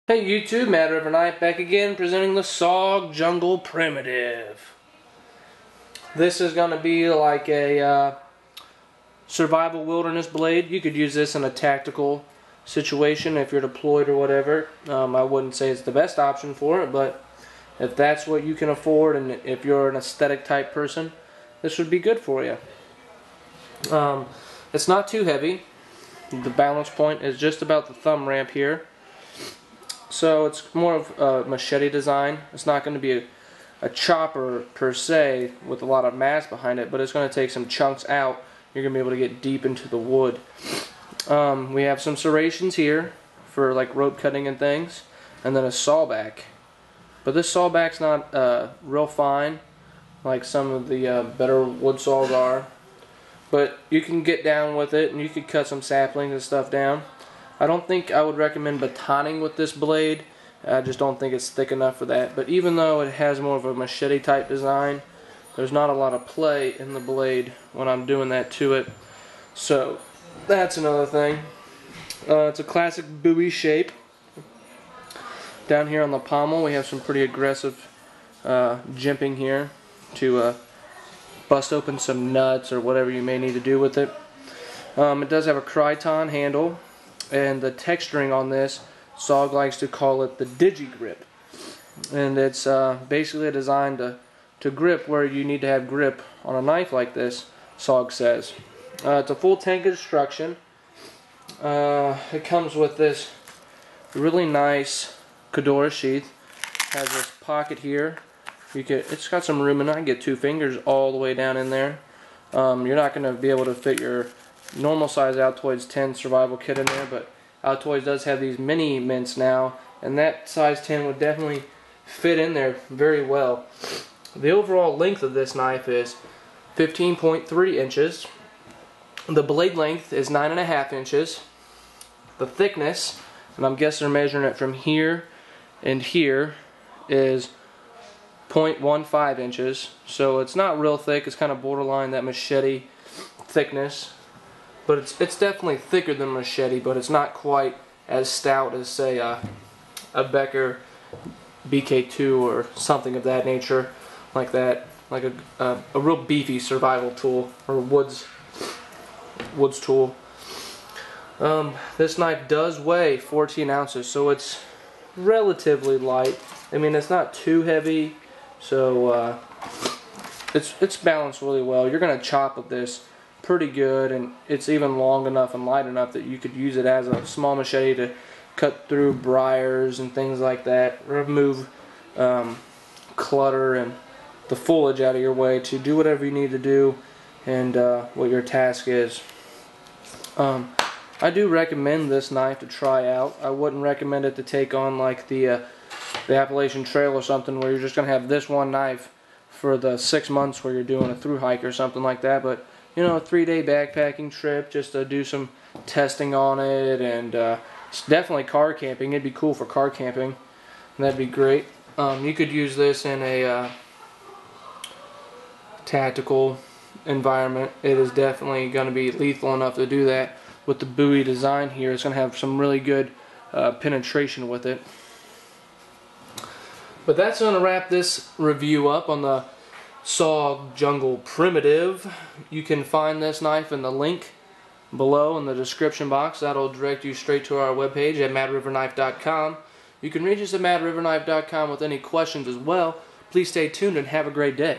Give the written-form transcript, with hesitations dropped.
Hey YouTube, Mad River Knife back again presenting the SOG Jungle Primitive. This is going to be like a survival wilderness blade. You could use this in a tactical situation if you're deployed or whatever. I wouldn't say it's the best option for it, but if that's what you can afford and if you're an aesthetic type person, this would be good for you. It's not too heavy. The balance point is just about the thumb ramp here. So it's more of a machete design. It's not going to be a chopper per se with a lot of mass behind it, but it's going to take some chunks out. You're going to be able to get deep into the wood. We have some serrations here for like rope cutting and things, and then a sawback. But this sawback's not real fine like some of the better wood saws are. But you can get down with it and you can cut some saplings and stuff down. I don't think I would recommend batoning with this blade. I just don't think it's thick enough for that. But even though it has more of a machete type design, there's not a lot of play in the blade when I'm doing that to it. So that's another thing. It's a classic Bowie shape. Down here on the pommel we have some pretty aggressive jimping here to bust open some nuts or whatever you may need to do with it. It does have a Criton handle. And the texturing on this, SOG likes to call it the digi-grip. And it's basically designed to grip where you need to have grip on a knife like this, SOG says. It's a full tank construction. It comes with this really nice Cordura sheath. Has this pocket here. It's got some room in it. I can get 2 fingers all the way down in there. You're not going to be able to fit your normal size Altoids 10 survival kit in there, but Altoids does have these mini mints now, and that size 10 would definitely fit in there very well. The overall length of this knife is 15.3 inches. The blade length is 9.5 inches. The thickness, and I'm guessing they're measuring it from here and here, is 0.15 inches. So it's not real thick. It's kind of borderline that machete thickness. But it's definitely thicker than machete, but it's not quite as stout as, say, a Becker BK2 or something of that nature, like that, like a real beefy survival tool or woods tool. This knife does weigh 14 ounces, so it's relatively light. I mean, it's not too heavy, so it's balanced really well. You're gonna chop with this pretty good, and it's even long enough and light enough that you could use it as a small machete to cut through briars and things like that, remove clutter and the foliage out of your way to do whatever you need to do and what your task is. I do recommend this knife to try out. I wouldn't recommend it to take on like the Appalachian Trail or something where you're just going to have this one knife for the 6 months where you're doing a through hike or something like that. But you know, a 3-day backpacking trip just to do some testing on it, and it's definitely car camping. It'd be cool for car camping. That'd be great. You could use this in a tactical environment. It is definitely going to be lethal enough to do that with the Bowie design here. It's going to have some really good penetration with it. But that's going to wrap this review up on the SOG Jungle Primitive. You can find this knife in the link below in the description box. That'll direct you straight to our webpage at madriverknife.com. You can reach us at madriverknife.com with any questions as well. Please stay tuned and have a great day.